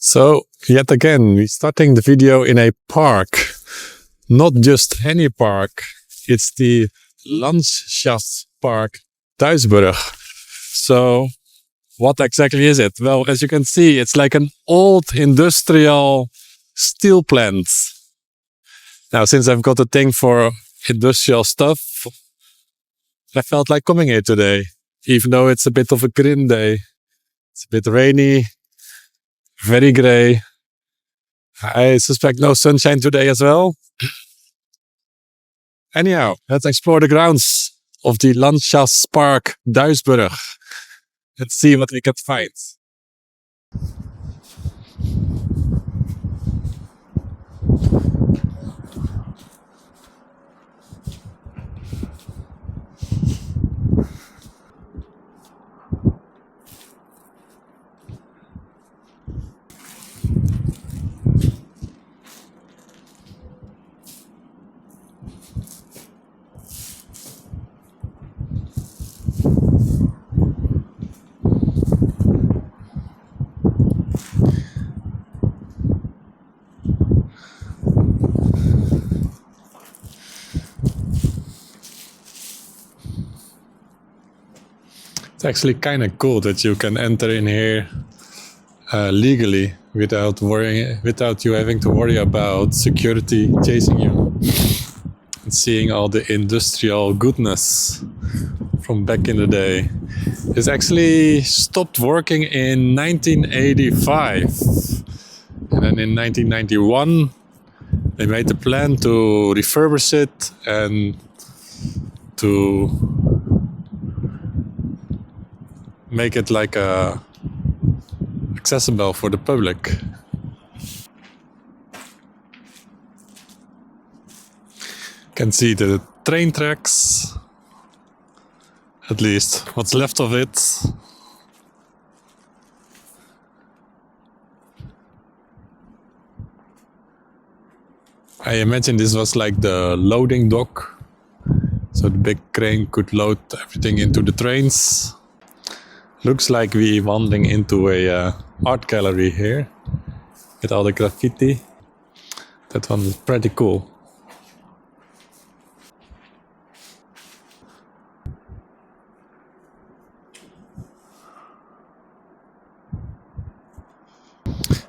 So, yet again, we're starting the video in a park. Not just any park, it's the Landschaftspark Duisburg. So, what exactly is it? Well, as you can see, it's like an old industrial steel plant. Now, since I've got a thing for industrial stuff, I felt like coming here today, even though it's a bit of a grim day. It's a bit rainy, very grey. I suspect no sunshine today as well. Anyhow, let's explore the grounds of the Landschaftspark Duisburg. Let's see what we can find. It's actually kind of cool that you can enter in here legally without you having to worry about security chasing you and seeing all the industrial goodness from back in the day. It's actually stopped working in 1985, and then in 1991 they made the plan to refurbish it and to make it like accessible for the public. You can see the train tracks, at least what's left of it. I imagine this was like the loading dock, so the big crane could load everything into the trains. Looks like we're wandering into a art gallery here with all the graffiti. That one is pretty cool.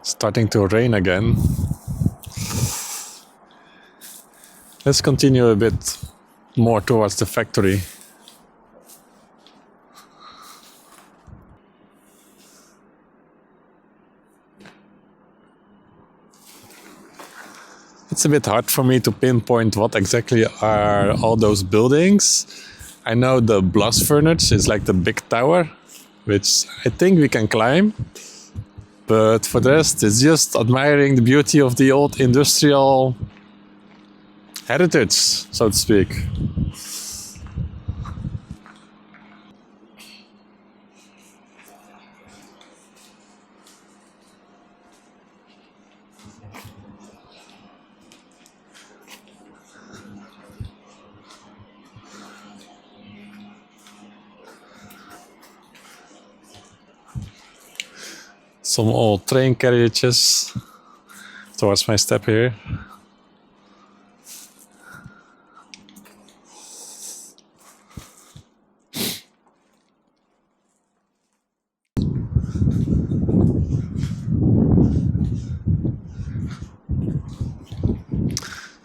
Starting to rain again. Let's continue a bit more towards the factory. It's a bit hard for me to pinpoint what exactly are all those buildings. I know the blast furnace is like the big tower, which I think we can climb. But for the rest, it's just admiring the beauty of the old industrial heritage, so to speak. Some old train carriages towards my step here.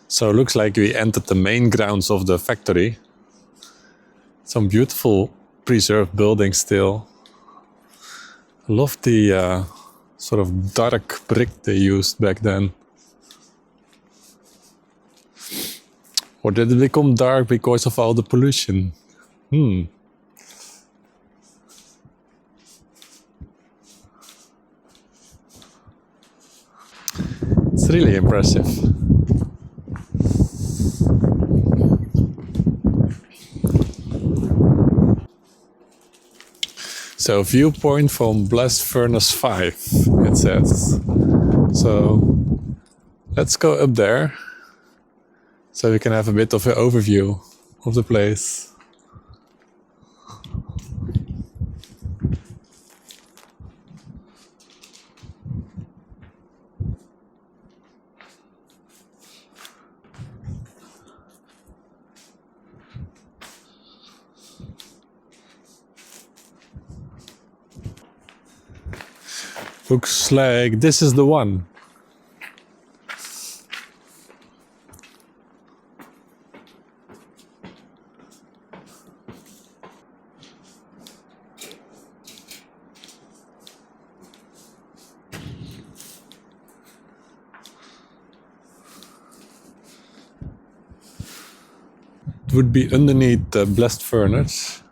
So it looks like we entered the main grounds of the factory. Some beautiful preserved buildings still. I love the sort of dark brick they used back then. Or did it become dark because of all the pollution? It's really impressive. So viewpoint from Blast Furnace 5, it says. So let's go up there so we can have a bit of an overview of the place. Looks like this is the one. It would be underneath the blast furnace.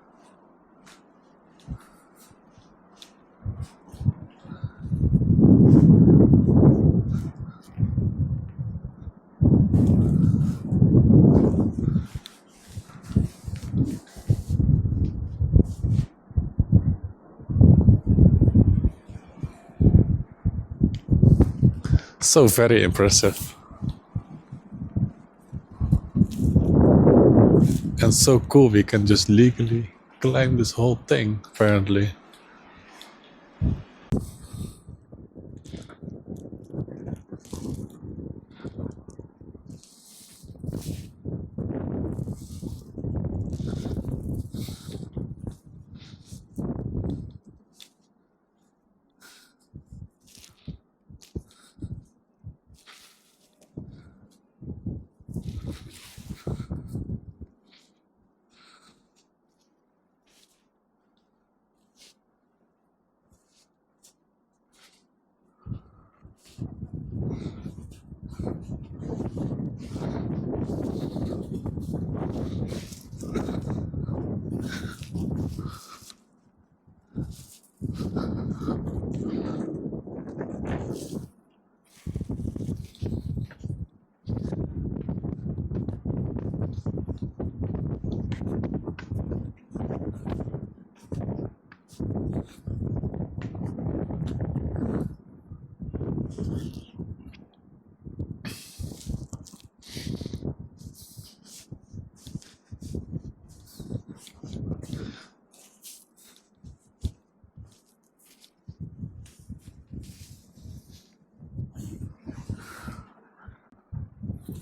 So very impressive. And so cool, we can just legally climb this whole thing, apparently.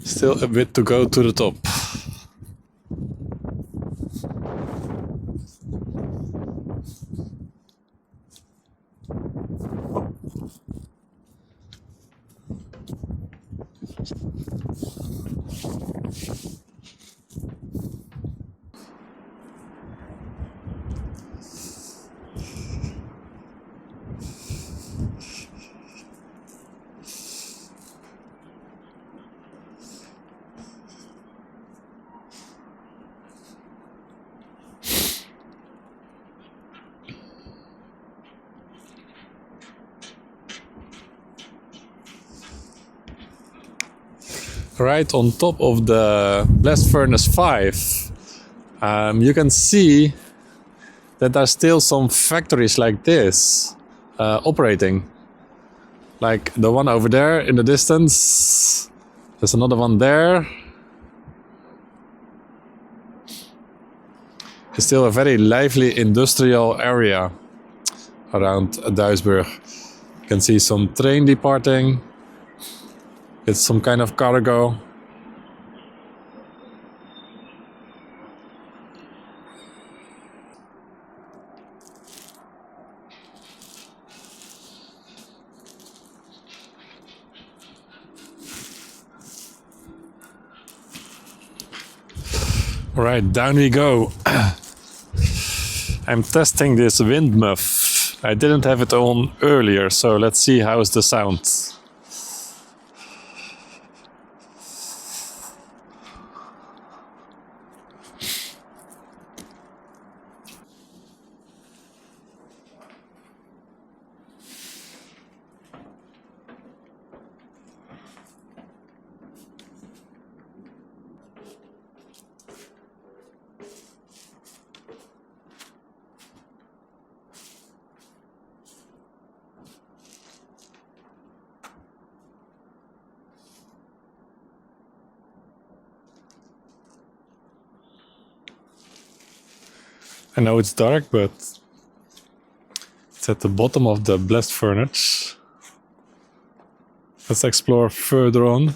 Still a bit to go to the top. Right on top of the blast furnace 5, you can see that there's still some factories like this operating. Like the one over there in the distance. There's another one there. It's still a very lively industrial area around Duisburg. You can see some train departing. It's some kind of cargo. All right, down we go. I'm testing this wind muff. I didn't have it on earlier, so let's see how's the sound. I know it's dark, but it's at the bottom of the blast furnace. Let's explore further on.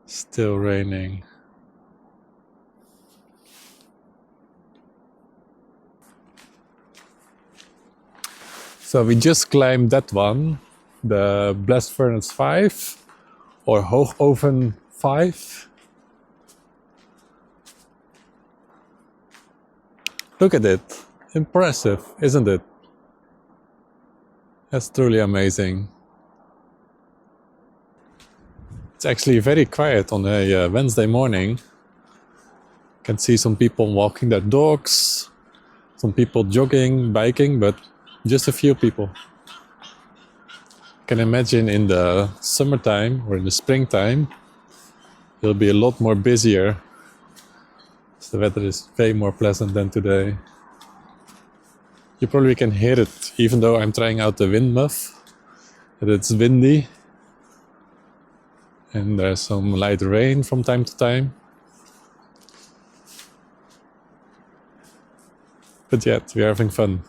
Still raining. So we just climbed that one, the Blast Furnace 5 or Hoogoven 5. Look at it. Impressive, isn't it? That's truly amazing. It's actually very quiet on a Wednesday morning. You can see some people walking their dogs, some people jogging, biking, but just a few people. I can imagine in the summertime or in the springtime, it'll be a lot more busier. So the weather is way more pleasant than today. You probably can hear it, even though I'm trying out the wind muff, that it's windy. And there's some light rain from time to time. But yet, we're having fun.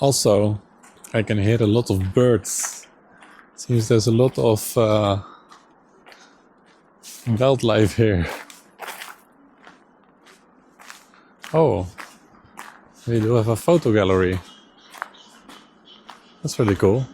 Also, I can hear a lot of birds. Seems there's a lot of wildlife here. Oh, we do have a photo gallery. That's really cool.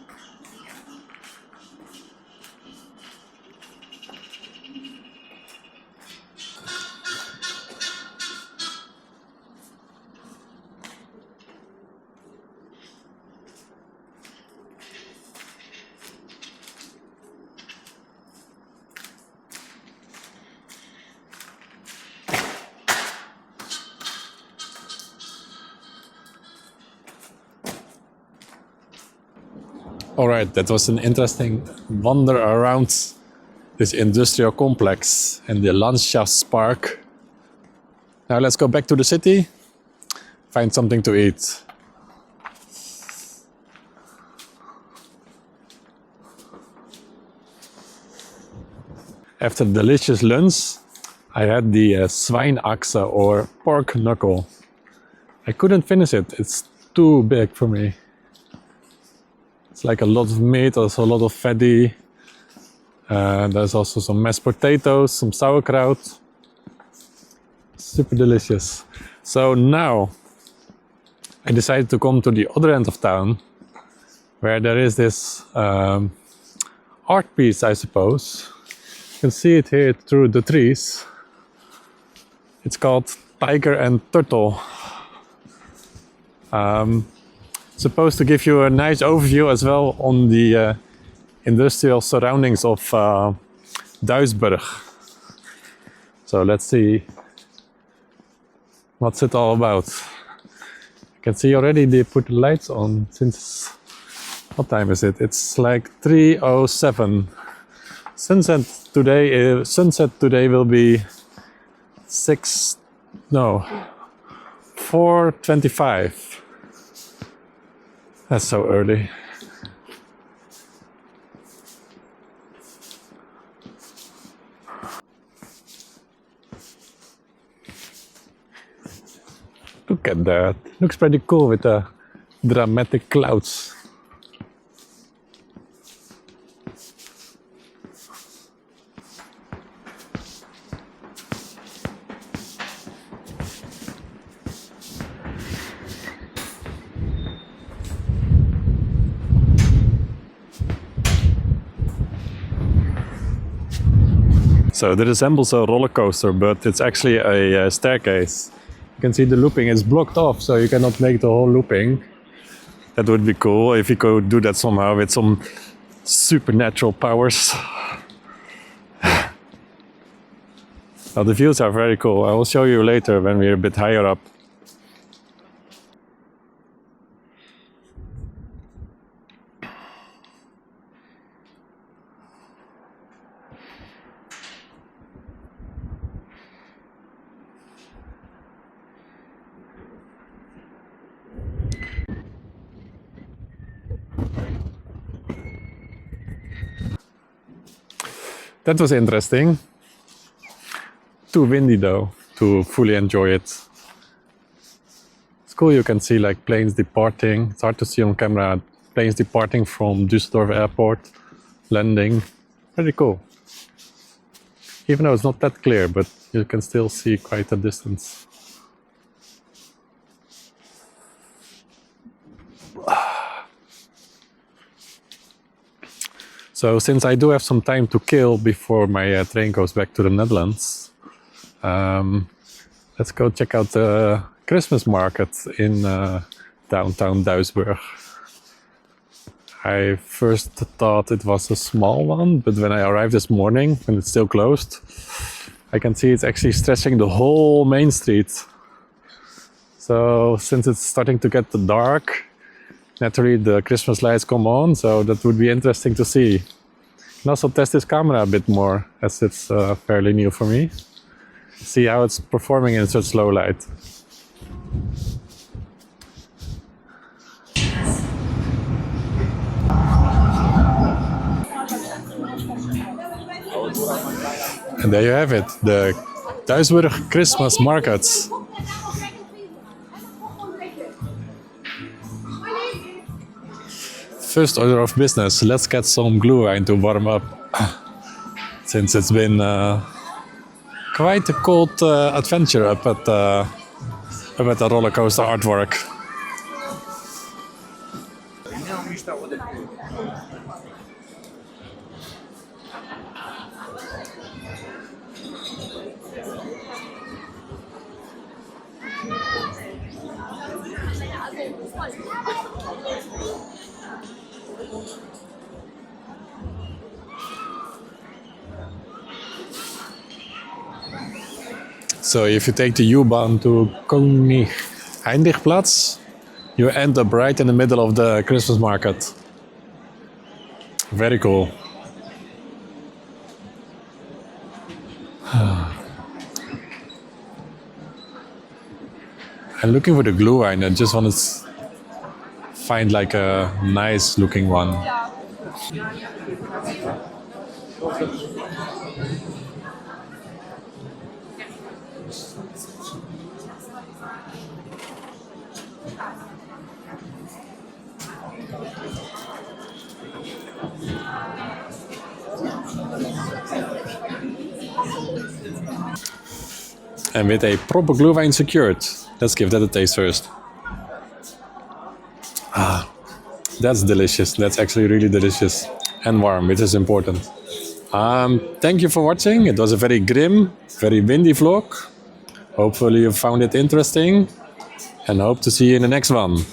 Alright, that was an interesting wander around this industrial complex and the Landschaftspark. Now let's go back to the city, find something to eat. After the delicious lunch, I had the Schweinachse or pork knuckle. I couldn't finish it, it's too big for me. It's like a lot of meat, also a lot of fatty. There's also some mashed potatoes, some sauerkraut. Super delicious. So now I decided to come to the other end of town, where there is this art piece, I suppose. You can see it here through the trees. It's called Tiger and Turtle. Supposed to give you a nice overview as well on the industrial surroundings of Duisburg. So let's see what's it all about. You can see already they put the lights on since, what time is it? It's like 3:07. Sunset today will be 4:25. That's so early. Look at that. Looks pretty cool with the dramatic clouds. So that resembles a roller coaster, but it's actually a staircase. You can see the looping is blocked off, so you cannot make the whole looping. That would be cool if you could do that somehow with some supernatural powers. Now the views are very cool. I will show you later when we're a bit higher up. That was interesting. Too windy though to fully enjoy it. It's cool, you can see like planes departing. It's hard to see on camera. Planes departing from Duisburg airport, landing. Very cool. Even though it's not that clear, but you can still see quite a distance. So since I do have some time to kill before my train goes back to the Netherlands, let's go check out the Christmas market in downtown Duisburg. I first thought it was a small one, but when I arrived this morning, when it's still closed, I can see it's actually stretching the whole main street. So since it's starting to get dark, naturally the Christmas lights come on, so that would be interesting to see. I can also test this camera a bit more, as it's fairly new for me. See how it's performing in such low light. And there you have it, the Duisburg Christmas markets. First order of business, let's get some Glühwein to warm up. Since it's been quite a cold adventure up at the roller coaster artwork. So if you take the U-Bahn to Koning-Heinrichplatz, you end up right in the middle of the Christmas market. Very cool. I'm looking for the Glühwein. I just want to find like a nice looking one. And with a proper Glühwein secured, let's give that a taste first. Ah, that's delicious. That's actually really delicious and warm, which is important. Thank you for watching. It was a very grim, very windy vlog. Hopefully you found it interesting and hope to see you in the next one.